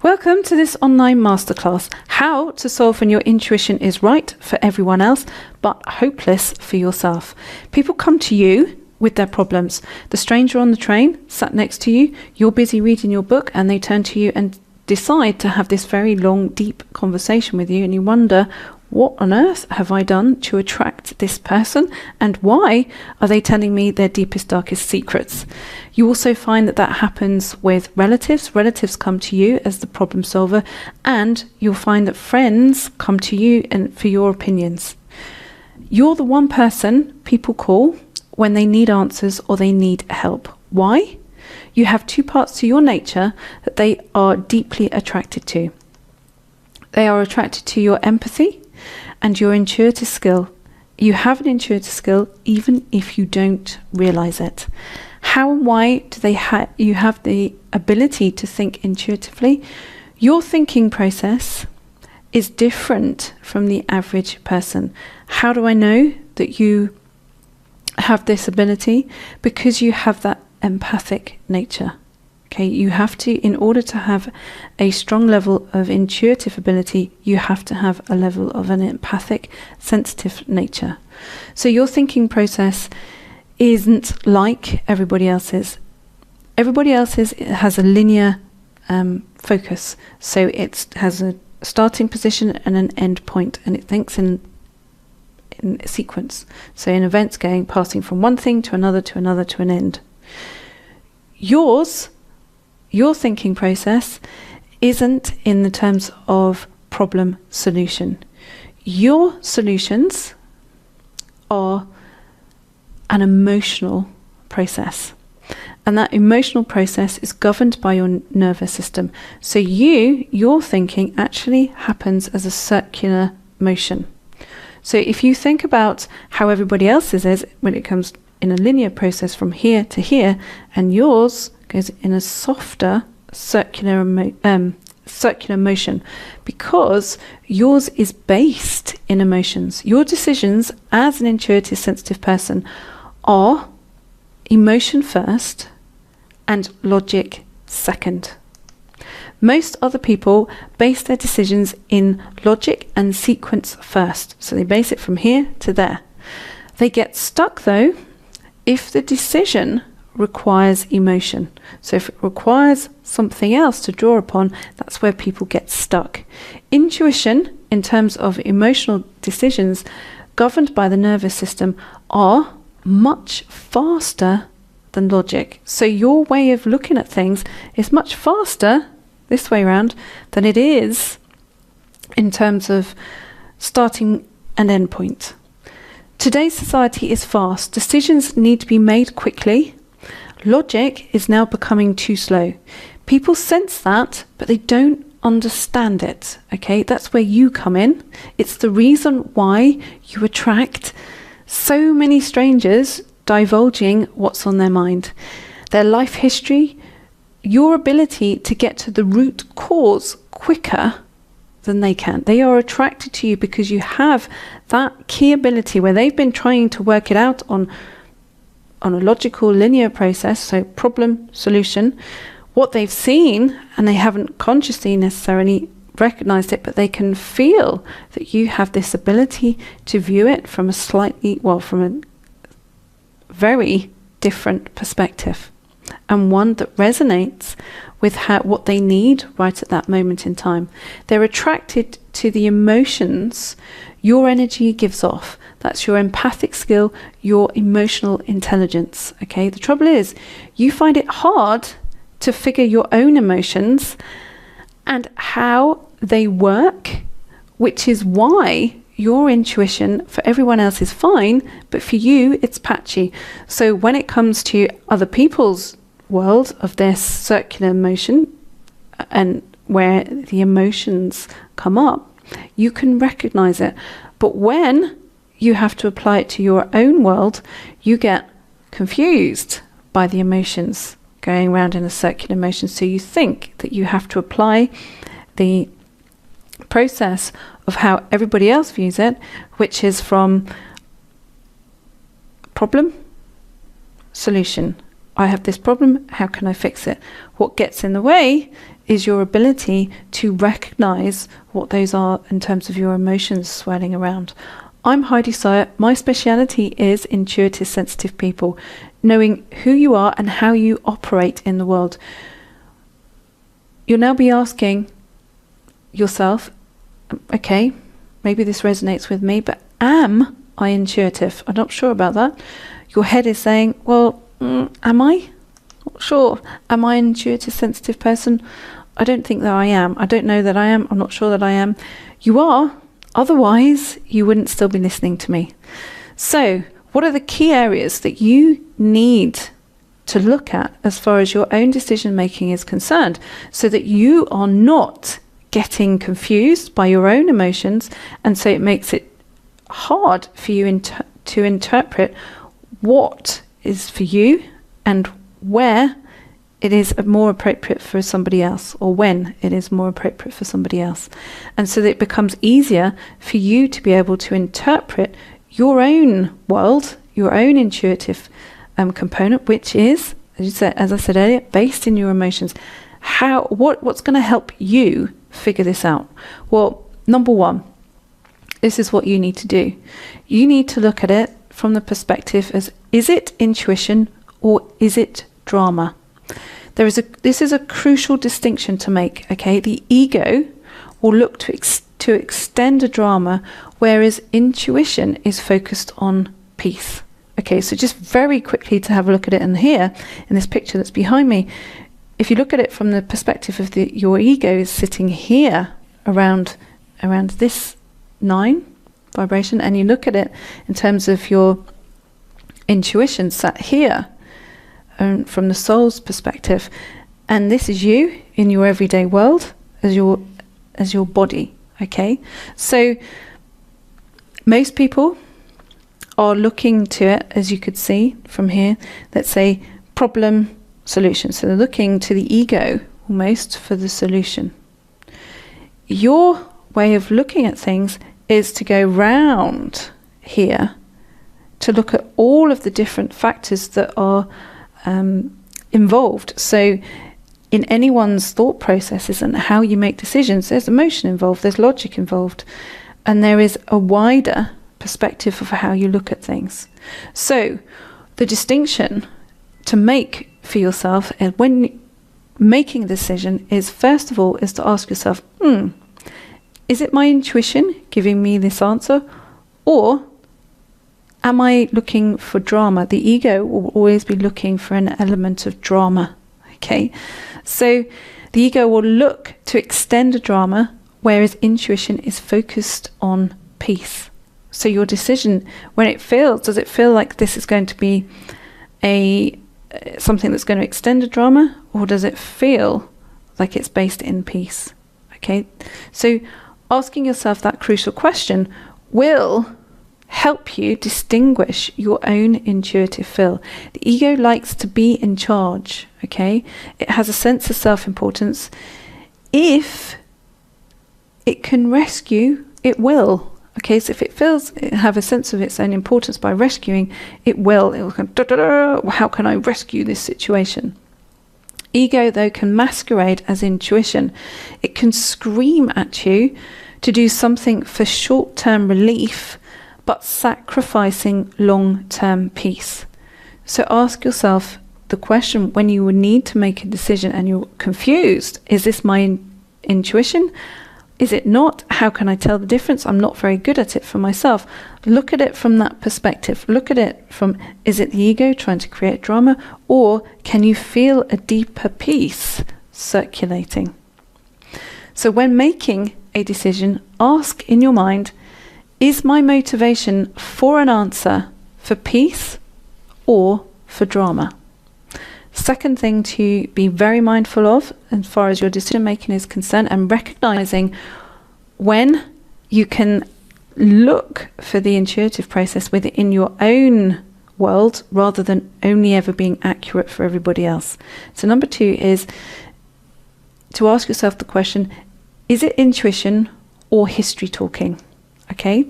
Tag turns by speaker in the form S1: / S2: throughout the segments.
S1: Welcome to this online masterclass, how to solve when your intuition is right for everyone else, but hopeless for yourself. People come to you with their problems. The stranger on the train sat next to you, you're busy reading your book, and they turn to you and decide to have this very long, deep conversation with you, and you wonder, what on earth have I done to attract this person, and why are they telling me their deepest, darkest secrets? You also find that that happens with relatives. Relatives come to you as the problem solver, and you'll find that friends come to you and for your opinions. You're the one person people call when they need answers or they need help. Why? You have two parts to your nature that they are deeply attracted to. They are attracted to your empathy and your intuitive skill. You have an intuitive skill even if you don't realize it. How and why do you have the ability to think intuitively? Your thinking process is different from the average person. How do I know that you have this ability? Because you have that empathic nature. Okay, you have to, in order to have a strong level of intuitive ability, you have to have a level of an empathic, sensitive nature. So your thinking process isn't like everybody else's. Everybody else's has a linear focus. So it has a starting position and an end point, and it thinks in sequence. So in events passing from one thing to another to another to an end. Your thinking process isn't in the terms of problem solution. Your solutions are an emotional process. And that emotional process is governed by your nervous system. So your thinking actually happens as a circular motion. So if you think about how everybody else's is when it comes in a linear process from here to here, and yours goes in a softer circular motion, because yours is based in emotions. Your decisions as an intuitive, sensitive person are emotion first and logic second. Most other people base their decisions in logic and sequence first. So they base it from here to there. They get stuck though if the decision requires emotion. So if it requires something else to draw upon, that's where people get stuck. Intuition, in terms of emotional decisions governed by the nervous system, are much faster than logic. So your way of looking at things is much faster this way around than it is in terms of starting and end point. Today's society is fast. Decisions need to be made quickly. Logic is now becoming too slow. People sense that, but they don't understand it. Okay, that's where you come in. It's the reason why you attract so many strangers divulging what's on their mind, their life history, your ability to get to the root cause quicker than they can. They are attracted to you because you have that key ability where they've been trying to work it out on a logical linear process, so problem solution, what they've seen, and they haven't consciously necessarily recognized it, but they can feel that you have this ability to view it from from a very different perspective, and one that resonates with what they need right at that moment in time. They're attracted to the emotions your energy gives off. That's your empathic skill, your emotional intelligence. Okay, the trouble is you find it hard to figure your own emotions and how they work, which is why your intuition for everyone else is fine, but for you it's patchy. So when it comes to other people's world of their circular motion and where the emotions come up, you can recognize it. But when you have to apply it to your own world, you get confused by the emotions going around in a circular motion. So you think that you have to apply the process of how everybody else views it, which is from problem, solution. I have this problem, how can I fix it? What gets in the way is your ability to recognize what those are in terms of your emotions swirling around. I'm Heidi Sire. My speciality is intuitive, sensitive people, knowing who you are and how you operate in the world. You'll now be asking yourself, okay, maybe this resonates with me, but am I intuitive? I'm not sure about that. Your head is saying, well, am I? Not sure. Am I an intuitive, sensitive person? I don't think that I am. I don't know that I am. I'm not sure that I am. You are. Otherwise, you wouldn't still be listening to me. So, what are the key areas that you need to look at as far as your own decision making is concerned, so that you are not getting confused by your own emotions, and so it makes it hard for you to interpret what is for you and where it is more appropriate for somebody else, or when it is more appropriate for somebody else. And so that it becomes easier for you to be able to interpret your own world, your own intuitive component, which is, as I said earlier, based in your emotions. What's going to help you figure this out? Well, number one, this is what you need to do. You need to look at it from the perspective as, is it intuition or is it drama? This is a crucial distinction to make, okay? The ego will look to extend a drama, whereas intuition is focused on peace. Okay, so just very quickly to have a look at it in here, in this picture that's behind me, if you look at it from the perspective of your ego is sitting here around this 9 vibration, and you look at it in terms of your intuition sat here, from the soul's perspective, and this is you in your everyday world as your body. Okay, so most people are looking to it, as you could see from here, let's say problem solution. So they're looking to the ego almost for the solution. Your way of looking at things is to go round here to look at all of the different factors that are involved. So in anyone's thought processes and how you make decisions, there's emotion involved, there's logic involved, and there is a wider perspective of how you look at things. So the distinction to make for yourself and when making a decision is, first of all, is to ask yourself, is it my intuition giving me this answer, or am I looking for drama? The ego will always be looking for an element of drama. Okay, so the ego will look to extend a drama, whereas intuition is focused on peace. So your decision, when it feels, does it feel like this is going to be something that's going to extend a drama, or does it feel like it's based in peace? Okay, so asking yourself that crucial question will help you distinguish your own intuitive feel. The ego likes to be in charge, okay? It has a sense of self-importance. If it can rescue, it will. Okay, so if it feels it have a sense of its own importance by rescuing, it will go, how can I rescue this situation? Ego, though, can masquerade as intuition. It can scream at you to do something for short-term relief, but sacrificing long-term peace. So ask yourself the question when you would need to make a decision and you're confused. Is this my intuition? Is it not? How can I tell the difference? I'm not very good at it for myself. Look at it from that perspective. Look at it from, is it the ego trying to create drama, or can you feel a deeper peace circulating? So when making a decision, ask in your mind, is my motivation for an answer for peace or for drama? Second thing to be very mindful of as far as your decision making is concerned, and recognizing when you can look for the intuitive process within your own world rather than only ever being accurate for everybody else. So number 2 is to ask yourself the question, is it intuition or history talking? Okay,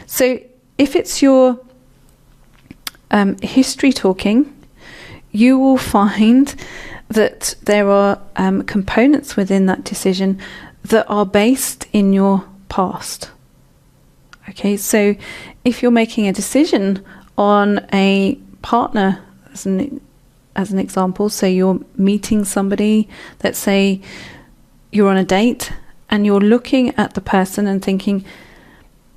S1: so if it's your history talking, you will find that there are components within that decision that are based in your past. Okay, so if you're making a decision on a partner, as an example, so you're meeting somebody, let's say you're on a date, and you're looking at the person and thinking,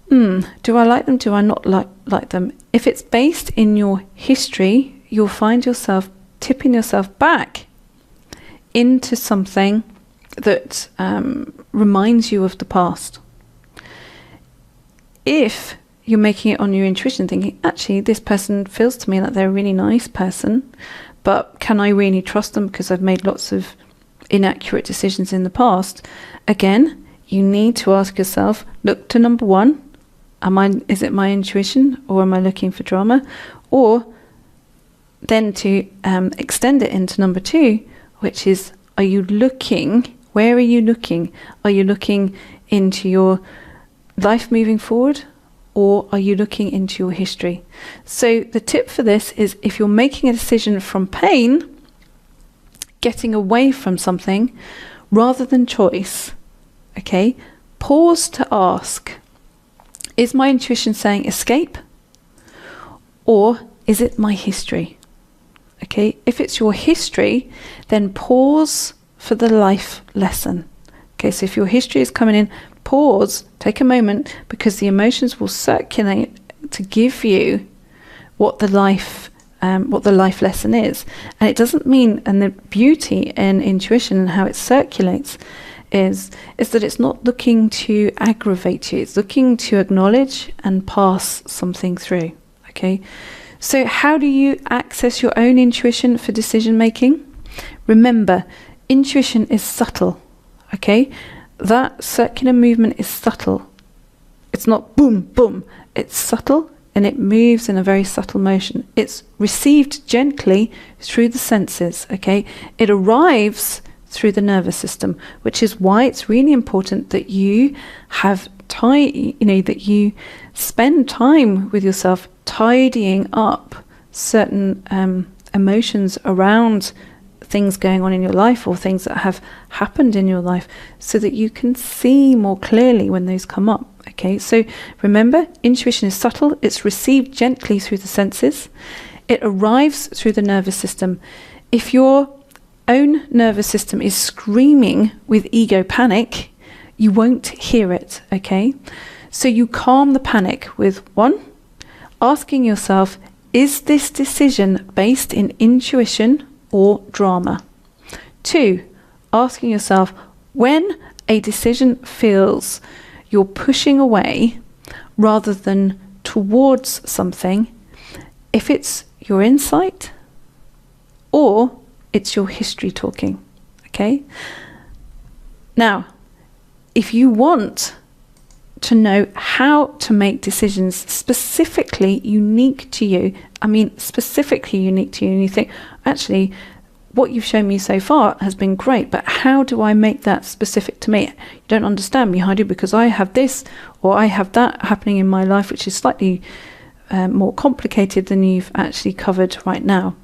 S1: do I like them? Do I not like them? If it's based in your history, you'll find yourself tipping yourself back into something that reminds you of the past. If you're making it on your intuition, thinking, actually, this person feels to me like they're a really nice person, but can I really trust them because I've made lots of inaccurate decisions in the past? Again, you need to ask yourself, look to number one, is it my intuition, or am I looking for drama? Or then to extend it into number two, which is, are you looking, where are you looking? Are you looking into your life moving forward, or are you looking into your history? So the tip for this is, if you're making a decision from pain, getting away from something rather than choice, okay, pause to ask, is my intuition saying escape, or is it my history? Okay, if it's your history, then pause for the life lesson. Okay, so if your history is coming in, pause, take a moment, because the emotions will circulate to give you what the life lesson is. And it doesn't mean, and the beauty in intuition and how it circulates is that it's not looking to aggravate you, it's looking to acknowledge and pass something through. Okay, so how do you access your own intuition for decision making? Remember, intuition is subtle. Okay, that circular movement is subtle. It's not boom, boom. It's subtle, and it moves in a very subtle motion. It's received gently through the senses. Okay, it arrives through the nervous system, which is why it's really important that you have that you spend time with yourself tidying up certain emotions around things going on in your life, or things that have happened in your life, so that you can see more clearly when those come up. Okay, so remember, intuition is subtle, it's received gently through the senses, it arrives through the nervous system. If your own nervous system is screaming with ego panic, you won't hear it. Okay, so you calm the panic with, one, asking yourself, is this decision based in intuition or drama? Two, asking yourself, when a decision feels you're pushing away rather than towards something, if it's your insight or it's your history talking. Okay? Now, if you want to know how to make decisions specifically unique to you, and you think, actually, what you've shown me so far has been great, but how do I make that specific to me? You don't understand me, Heidi, because I have this or I have that happening in my life, which is slightly more complicated than you've actually covered right now.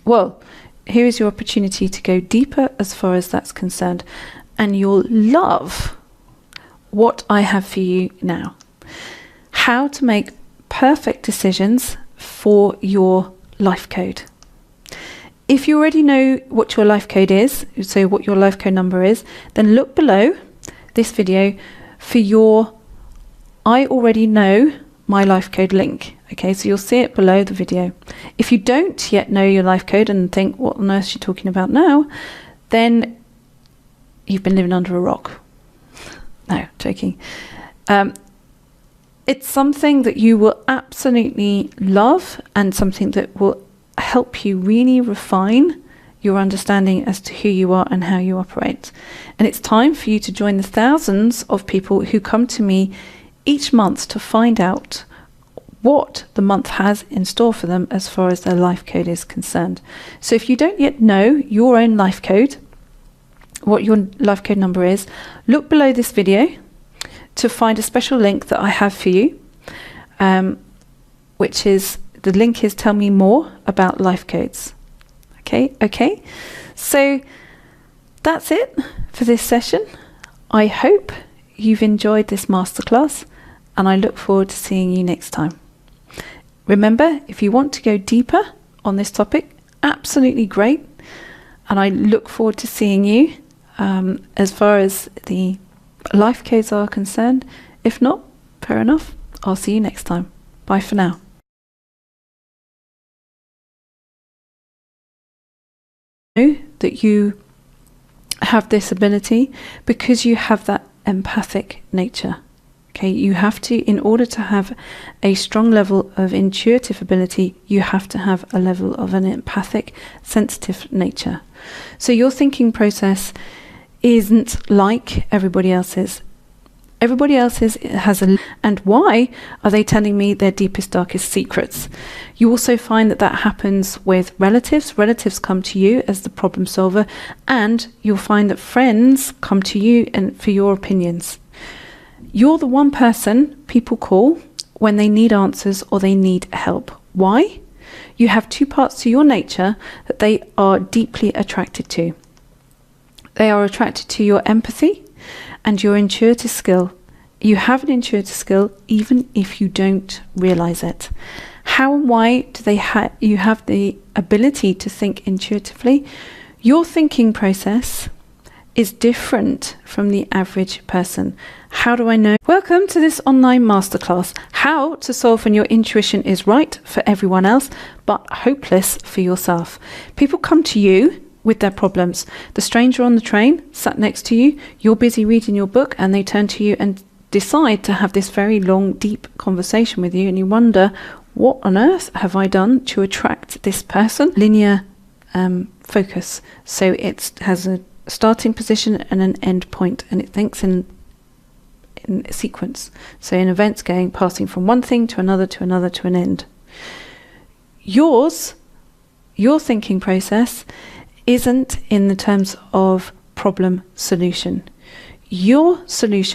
S1: Well, here is your opportunity to go deeper as far as that's concerned, and you'll love what I have for you now. How to make perfect decisions for your life code. If you already know what your life code is, so what your life code number is, then look below this video for your I already know my life code link. Okay, so you'll see it below the video. If you don't yet know your life code and think, what on earth is she talking about now, then you've been living under a rock. No, joking. It's something that you will absolutely love, and something that will help you really refine your understanding as to who you are and how you operate. And it's time for you to join the thousands of people who come to me each month to find out what the month has in store for them as far as their life code is concerned. So if you don't yet know your own life code, what your life code number is, look below this video to find a special link that I have for you, which is, the link is Tell Me More About Life Codes. Okay. So that's it for this session. I hope you've enjoyed this masterclass, and I look forward to seeing you next time. Remember, if you want to go deeper on this topic, absolutely great. And I look forward to seeing you as far as the life codes are concerned. If not, fair enough. I'll see you next time. Bye for now. Know that you have this ability because you have that empathic nature. Okay, you have to, in order to have a strong level of intuitive ability, you have to have a level of an empathic, sensitive nature. So your thinking process isn't like everybody else's. Everybody else's has a... And why are they telling me their deepest, darkest secrets? You also find that that happens with relatives. Relatives come to you as the problem solver, and you'll find that friends come to you and for your opinions. You're the one person people call when they need answers or they need help. Why? You have two parts to your nature that they are deeply attracted to. They are attracted to your empathy and your intuitive skill. You have an intuitive skill even if you don't realize it. How and why do they you have the ability to think intuitively? Your thinking process is different from the average person. How do I know? Welcome to this online masterclass, how to solve when your intuition is right for everyone else, but hopeless for yourself. People come to you with their problems. The stranger on the train sat next to you, you're busy reading your book, and they turn to you and decide to have this very long, deep conversation with you, and you wonder, what on earth have I done to attract this person? Linear focus. So it has a starting position and an end point, and it thinks in sequence. So in events passing from one thing to another to another to an end. Your thinking process isn't in the terms of problem solution. Your solution